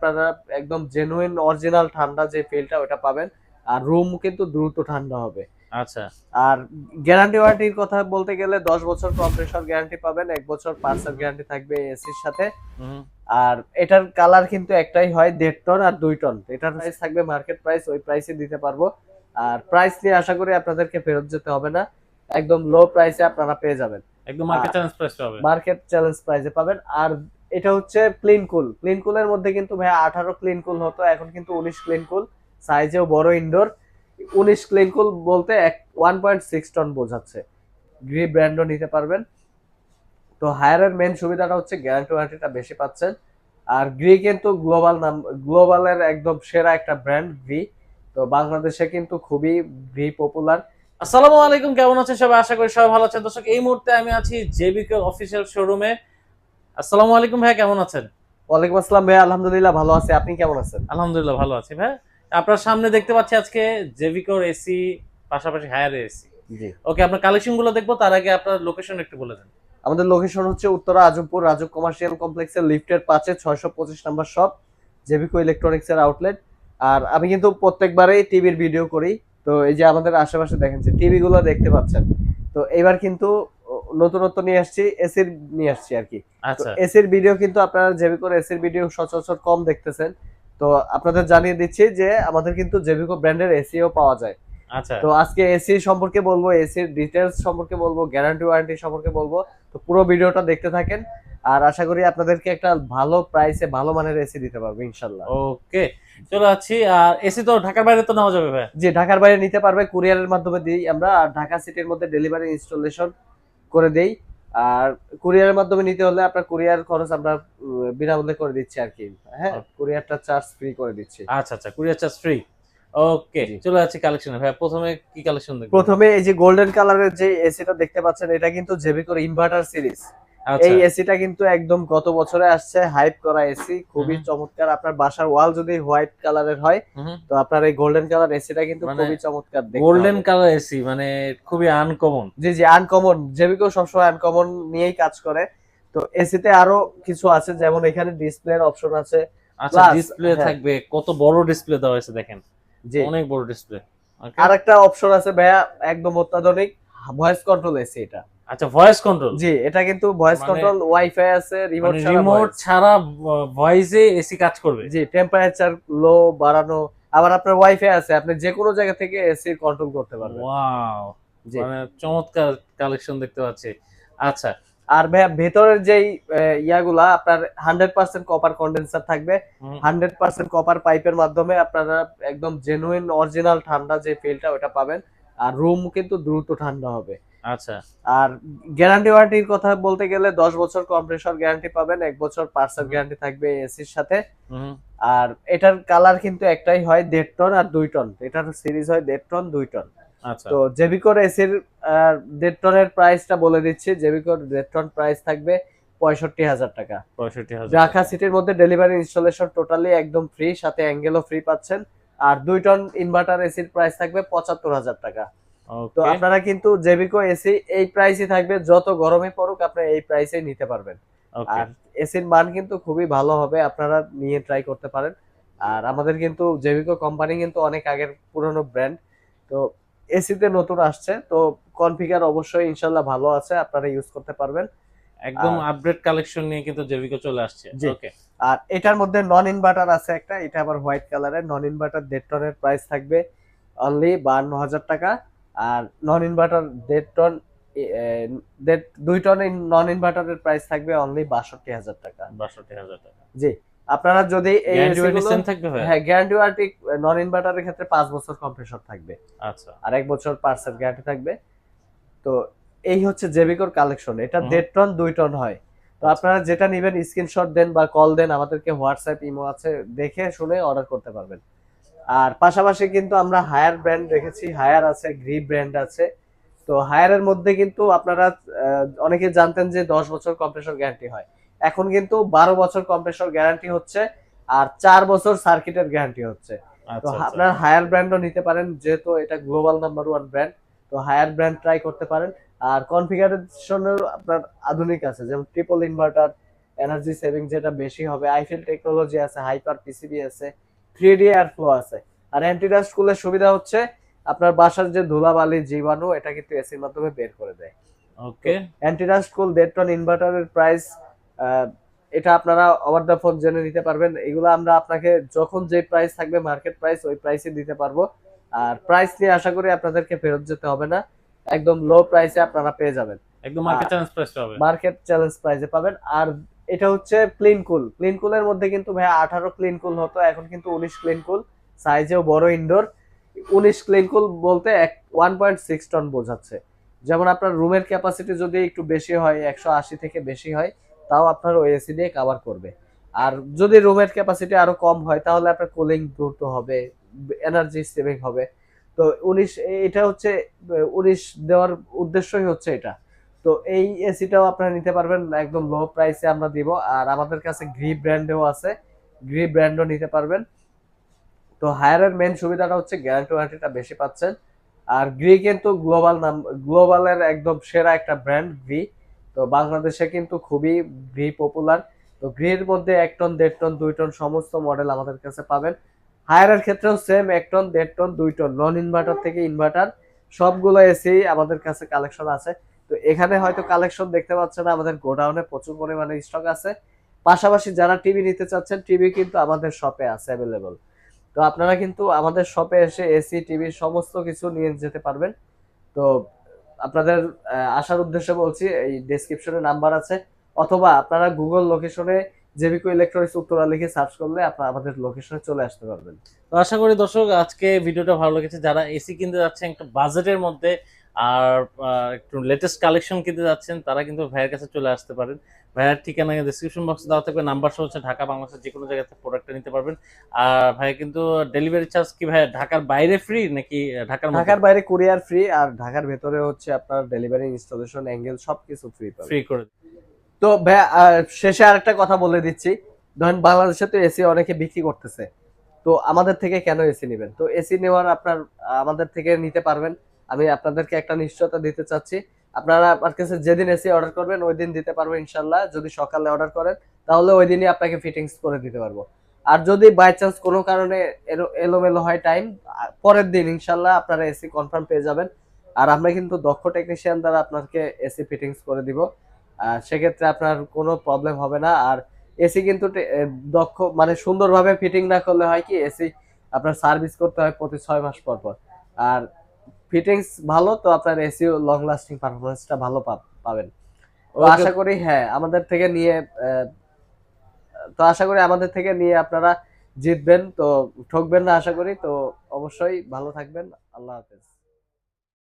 আপনারা একদম genuine original ঠান্ডা যে ফিলটা ওটা পাবেন। আর রুম কিন্তু দ্রুত ঠান্ডা হবে। আচ্ছা। আর গ্যারান্টি ওয়ারেন্টির কথা বলতে গেলে 10 বছর কম্প্রেসর গ্যারান্টি পাবেন, 1 বছর পার্সেল গ্যারান্টি থাকবে এসির সাথে। হুম। আর এটার কালার কিন্তু একটাই হয়, 1.5 টন আর 2 টন। এটার প্রাইস থাকবে মার্কেট প্রাইস, ওই প্রাইসে দিতে পারবো। আর প্রাইস নিয়ে আশা করি আপনাদেরকে ফেরত যেতে হবে না, একদম লো প্রাইসে আপনারা পেয়ে যাবেন। একদম মার্কেট চ্যালেঞ্জ প্রাইস পাবে। মার্কেট চ্যালেঞ্জ প্রাইসে পাবেন। আর এটা হচ্ছে ক্লিন কুল। ক্লিন কুলের মধ্যে কিন্তু ভাই 18 ক্লিন কুল হতো, এখন কিন্তু 19 ক্লিন কুল, সাইজেও বড় ইনডোর। 19 ক্লিন কুল বলতে 1.6 টন বোঝাচ্ছে। গ্রি ব্র্যান্ডও নিতে পারবেন। তো হায়ারের মেন সুবিধাটা হচ্ছে গ্যারান্টি ওয়ারেন্টিটা বেশি পাচ্ছেন। আর গ্রি কিন্তু গ্লোবালের একদম সেরা একটা ব্র্যান্ড গ্রি। তো বাংলাদেশে কিন্তু খুবই গ্রি পপুলার। আসসালামু আলাইকুম, কেমন আছেন সবাই? আশা করি সবাই ভালো আছেন। দর্শক, এই মুহূর্তে আমি আছি জেবিকে অফিসিয়াল শোরুমে। আসসালামু আলাইকুম ভাই, কেমন আছেন? ওয়ালাইকুম আসসালাম ভাই, আলহামদুলিল্লাহ ভালো আছি, আপনি কেমন আছেন? আলহামদুলিল্লাহ ভালো আছি ভাই। আপনার সামনে দেখতে পাচ্ছি আজকে জেবিকোর এসি, পাশাপাশি হায়ার এসি। জি, ওকে, আপনার কালেকশন গুলো দেখবো, তার আগে আপনার লোকেশন একটু বলে দেন। আমাদের লোকেশন হচ্ছে উত্তরা আজমপুর রাজুক কমার্শিয়াল কমপ্লেক্সের লিফটের 5-এ 625 নাম্বার শপ, জেবিকো ইলেকট্রনিক্স এর আউটলেট। আর আমি কিন্তু প্রত্যেকবারেই টিভির ভিডিও করি। তো এই যে আমাদের আশেপাশে দেখেন যে টিভি গুলো দেখতে পাচ্ছেন, তো এবার কিন্তু নতুনত্ব নিয়ে আসছি, এসির নিয়ে আসছি আর কি। তো আচ্ছা এসির ভিডিও কিন্তু আপনারা জেবিকোর এসির ভিডিও সচরাচর কম দেখতেছেন। তো আপনাদের জানিয়ে দিচ্ছি যে আমাদের কিন্তু জেবিকো ব্র্যান্ডের এসিও পাওয়া যায়। আচ্ছা। তো আজকে এসি সম্পর্কে বলবো, এসির ডিটেলস সম্পর্কে বলবো, গ্যারান্টি ওয়ারেন্টি সম্পর্কে বলবো। তো পুরো ভিডিওটা দেখতে থাকেন। আর আশা করি আপনাদেরকে একটা ভালো প্রাইসে ভালো মানের এসি দিতে পারবো ইনশাল্লাহ। ওকে, চলে যাচ্ছি। আর এসি তো ঢাকার বাইরে তো নেওয়া যাবে ভাই? যে ঢাকার বাইরে নিতে পারবে, কুরিয়ারের মাধ্যমে দিই আমরা। আর ঢাকা সিটির মধ্যে ডেলিভারি ইনস্টলেশন করে দেই। আর কুরিয়ারের মাধ্যমে নিতে হলে আপনার কুরিয়ার খরচ আমরা বিনামূল্যে করে দিচ্ছি আর কি। হ্যাঁ, কুরিয়ারটা চার্জ ফ্রি করে দিচ্ছি। আচ্ছা আচ্ছা, কুরিয়ার চার্জ ফ্রি। ওকে, জি, চলে যাচ্ছি কালেকশনে ভাই। প্রথমে কি কালেকশন দেখবো? প্রথমে এই যে গোল্ডেন কালারের যে এসিটা দেখতে পাচ্ছেন, এটা কিন্তু জেবিকোর ইনভার্টার সিরিজ। আচ্ছা। এই এসিটা কিন্তু একদম গত বছরে আসছে, হাইপ করা এসি, খুবই হুম চমৎকার। আপনার বাসার ওয়াল যদি হোয়াইট কালারের হয়, হুম। তো আপনার এই গোল্ডেন কালার এসিটা কিন্তু মানে খুবই চমৎকার দেখতে গোল্ডেন হবে। কালার এসি মানে খুবই আনকমন। জি জি, আনকমন। জেবিকো সবসময় আনকমন নিয়েই কাজ করে। তো এসিতে আরো কিছু আছে, যেমন এখানে ডিসপ্লের অপশন আছে। আচ্ছা, প্লাস ডিসপ্লে হ্যাঁ, থাকবে, কত বড় ডিসপ্লে দেওয়া হয়েছে দেখেন, জি, অনেক বড় ডিসপ্লে। ওকে। আরেকটা অপশন আছে ভাইয়া, একদম অত্যাধুনিক ভয়েস কন্ট্রোল এসি এটা। আচ্ছা, ভয়েস কন্ট্রোল। জি, এটা কিন্তু ভয়েস মানে কন্ট্রোল, ওয়াইফাই আছে, রিমোট মানে ছাড়া রিমোট ভয়েস। ছাড়া ভয়েসে এসি কাজ করবে? জি, টেম্পারেচার লো বাড়ানো, আবার আপনার ওয়াইফাই আছে, আপনি যে কোনো জায়গা থেকে এসি কন্ট্রোল করতে পারবেন। ওয়াও, জি। মানে চমৎকার কালেকশন দেখতে পাচ্ছি। আচ্ছা। আর ভাইয়া ভেতরের যেই ইয়াগুলা আপনার 100% কপার কন্ডেন্সার থাকবে। হুম। 100% কপার পাইপের মাধ্যমে আপনারা একদম জেনুইন অরিজিনাল ঠান্ডা যে ফিলটা ওটা পাবেন। আর রুম কিন্তু দ্রুত ঠান্ডা হবে। আচ্ছা। আর গ্যারান্টি ওয়ারেন্টির কথা বলতে গেলে 10 বছর কম্প্রেসর গ্যারান্টি পাবেন, 1 বছর পার্সেল হুম গ্যারান্টি থাকবে এসির সাথে। হুম। আর এটার কালার কিন্তু একটাই হয়, 1.5 টন আর 2 টন। এটার সিরিজ হয় 1.5 টন 2 টন। আচ্ছা। তো জেবিকোর এসির 1.5 টনের প্রাইসটা বলে দিচ্ছি। জেবিকোর 1.5 টন প্রাইস থাকবে 65,000 টাকা। 65,000 ঢাকা টাকা। সিটির মধ্যে ডেলিভারি ইনস্টলেশন টোটালি একদম ফ্রি, সাথে অ্যাঙ্গেলও ফ্রি পাচ্ছেন। আর 2 টন ইনভার্টার এসির প্রাইস থাকবে 75,000 টাকা। তো ওকে। আপনারা কিন্তু জেবিকো এসি এই প্রাইসই থাকবে, যত গরমে পড়ুক আপনি এই প্রাইসেই নিতে পারবেন। ওকে। আর এসির মান কিন্তু খুবই ভালো হবে, আপনারা নিয়ে ট্রাই করতে পারেন। আর আমাদের কিন্তু জেবিকো কোম্পানি কিন্তু অনেক আগের পুরনো ব্র্যান্ড। তো এসিতে নতুন আসছে, তো কনফিগার অবশ্যই ইনশাল্লাহ ভালো আছে, আপনারা ইউজ করতে পারবেন। একদম আর আপডেট কালেকশন নিয়ে কিন্তু জেবিকো চলে আসছে। জি, ওকে। আর এটার মধ্যে নন ইনভার্টার আছে একটা, এটা আবার হোয়াইট কালারের নন ইনভার্টার। 1.5 টনের প্রাইস থাকবে অনলি 52,000 টাকা। আর non inverter 1.5 ton, 2 ton non ইনভার্টারের প্রাইস থাকবে অনলি 62,000 টাকা। 62,000 টাকা। জি, আপনারা যদি এই গ্যারান্টি এসি ওয়ারেন্টি গুলো, সেম থাকবে ভাই? হ্যাঁ গ্যারান্টি ওয়ারেন্টি নন ইনভার্টারের ক্ষেত্রে 5 বছর কম্প্রেসর থাকবে। আচ্ছা। আর 1 বছর পার্সেল গ্যারান্টি থাকবে। তো এই হচ্ছে জেবিকোর কালেকশন, এটা হুম। 1.5 টন 2 টন হয়। তো আচ্ছা। আপনারা যেটা নিবেন স্ক্রিনশট দেন বা কল দেন আমাদেরকে, হোয়াটসঅ্যাপ ইমো আছে, দেখে শুনে অর্ডার করতে পারবেন। আর পাশাপাশি কিন্তু আমরা হায়ার ব্র্যান্ড রেখেছি, হায়ার আছে, গ্রি ব্র্যান্ড আছে। তো হায়ারের মধ্যে কিন্তু আপনারা অনেকে জানতেন যে 10 বছর কম্প্রেসর গ্যারান্টি হয়, এখন কিন্তু 12 বছর কম্প্রেসর গ্যারান্টি হচ্ছে। আর 4 বছর সার্কিটের গ্যারান্টি হচ্ছে। তো আচ্ছা। আচ্ছা। আপনার হায়ার ব্র্যান্ডও নিতে পারেন, যেহেতু এটা গ্লোবাল নাম্বার 1 ব্র্যান্ড। তো হায়ার ব্র্যান্ড ট্রাই করতে পারেন। আর কনফিগারেশনের আপনার আধুনিক আছে, যেমন ট্রিপল ইনভার্টার, এনার্জি সেভিং যেটা বেশি হবে, আইফেল টেকনোলজি আছে, হাইপার পিসিবি আছে, 3D এয়ার ফ্লো আছে। আর অ্যান্টিডাস্ট কুলের সুবিধা হচ্ছে আপনার বাসার যে ধুলাবালি জীবাণু এটা কিন্তু এসির মাধ্যমে বের করে দেয়। ওকে। অ্যান্টিডাস্ট কুল 1.5 টন ইনভার্টারের প্রাইস, এটা আপনারা ওভার দ্য ফোন জেনে নিতে পারবেন। এগুলো আমরা আপনাকে যখন যে প্রাইস থাকবে মার্কেট প্রাইস ওই প্রাইসে দিতে পারবো। আর প্রাইস নিয়ে আশা করি আপনাদেরকে ফেরত যেতে হবে না, একদম লো প্রাইসে আপনারা পেয়ে যাবেন, একদম মার্কেট চ্যালেঞ্জ প্রাইস হবে। মার্কেট চ্যালেঞ্জ প্রাইসে পাবেন। আর এটা হচ্ছে ক্লিন কুল। ক্লিন কুলের মধ্যে কিন্তু ভাই 18 ক্লিন কুল হতো, এখন কিন্তু 19 ক্লিন কুল, সাইজেও বড় ইনডোর। 19 ক্লিন কুল বলতে 1.6 টন বোঝাচ্ছে। যেমন আপনার রুমের ক্যাপাসিটি যদি একটু বেশি হয়, 180 থেকে বেশি হয়, তাও আপনার ওই এসি দিয়ে কভার করবে। আর যদি রুমের ক্যাপাসিটি আরো কম হয় তাহলে আপনার কুলিং দ্রুত হবে, এনার্জি সেভিং হবে। তো 19 এটা হচ্ছে 19 দেওয়ার উদ্দেশ্যই হচ্ছে এটা। তো এই এসিটাও আপনারা নিতে পারবেন একদম লো প্রাইসে আমরা দিব। আর আমাদের কাছে গ্রি ব্র্যান্ডেও আছে, গ্রি ব্র্যান্ডও নিতে পারবেন। তো হায়ারের মেন সুবিধাটা হচ্ছে গ্যারান্টি ওয়ারেন্টিটা বেশি পাচ্ছেন। আর গ্রি কিন্তু গ্লোবাল নাম, গ্লোবালের একদম সেরা একটা ব্র্যান্ড গ্রি। তো বাংলাদেশে কিন্তু খুবই গ্রি পপুলার। তো গ্রির মধ্যে 1 টন, 1.5 টন, 2 টন সমস্ত মডেল আমাদের কাছে পাবেন। হায়ারের ক্ষেত্রেও same 1 ton, 1.5 ton, 2 ton, non inverter থেকে ইনভার্টার সবগুলো এসি আমাদের কাছে কালেকশন আছে। তো এখানে হয়তো কালেকশন দেখতে পাচ্ছেন, আমাদের গোডাউনে প্রচুর পরিমাণে স্টক আছে। পাশাপাশি যারা টিভি নিতে চাচ্ছেন, টিভি কিন্তু আমাদের শপে আছে অ্যাভেলেবল। তো আপনারা কিন্তু আমাদের শপে এসে এসি টিভি সমস্ত কিছু নিয়ে যেতে পারবেন। তো আপনাদের আসার উদ্দেশ্যে বলছি, এই ডেসক্রিপশনে নাম্বার আছে, অথবা আপনারা গুগল লোকেশনে জেবিকো ইলেকট্রনিক্স উত্তরা লিখে সার্চ করলে আপনারা আমাদের লোকেশনে চলে আসতে পারবেন। তো আশা করি দর্শক আজকে ভিডিওটা ভালো লেগেছে। যারা এসি কিনতে যাচ্ছেন একটু বাজেটের মধ্যে আর একটু লেটেস্ট কালেকশন কিনতে যাচ্ছেন তারা কিন্তু ভাইয়ের কাছে চলে আসতে পারেন। ভাইয়ের ঠিকানা ডিসক্রিপশন বক্সে দেওয়া থাকবে, নাম্বার সহ হচ্ছে ঢাকা বাংলাদেশের যে কোনো জায়গা থেকে প্রোডাক্টটা নিতে পারবেন। আর ভাই কিন্তু ডেলিভারি চার্জ কি ভাই ঢাকার বাইরে ফ্রি নাকি ঢাকার মধ্যে? ঢাকার বাইরে কুরিয়ার ফ্রি, আর ঢাকার ভেতরে হচ্ছে আপনার ডেলিভারি, ইনস্টলেশন, অ্যাঙ্গেল সবকিছু ফ্রি পাবেন। ফ্রি করে। তো ভাই শেষে আরেকটা কথা বলে দিচ্ছি, ধরেন বাংলাদেশে তো এসি অনেকে বিক্রি করতেছে, তো আমাদের থেকে কেন এসি নেবেন? তো এসি নেওয়ার আপনার আমাদের থেকে নিতে পারবেন। আমি আপনাদেরকে একটা নিশ্চয়তা দিতে চাচ্ছি, আপনারা আমার কাছে যেদিন এসি অর্ডার করবেন ওই দিন দিতে পারবো ইনশাল্লাহ। যদি সকালে অর্ডার করেন তাহলে ওই দিনই আপনাকে ফিটিংস করে দিতে পারবো। আর যদি বাই চান্স কোনো কারণে এলোমেলো হয় টাইম, পরের দিন ইনশাল্লাহ আপনারা এসি কনফার্ম পেয়ে যাবেন। আর আমরা কিন্তু দক্ষ টেকনিশিয়ান দ্বারা আপনাকে এসি ফিটিংস করে দিব। সেক্ষেত্রে আপনার কোনো প্রবলেম হবে না। আর এসি কিন্তু দক্ষ মানে সুন্দরভাবে ফিটিং না করলে হয় কি, এসি আপনার সার্ভিস করতে হয় প্রতি 6 মাস পর পর। আর ফিটিংস ভালো তো আপনার এসি লং লাস্টিং পারফরম্যান্সটা ভালো পাবেন। তো আশা করি হ্যাঁ আমাদের থেকে নিয়ে আপনারা জিতবেন, তো ঠকবেন না আশা করি। তো অবশ্যই ভালো থাকবেন। আল্লাহ হাফেজ।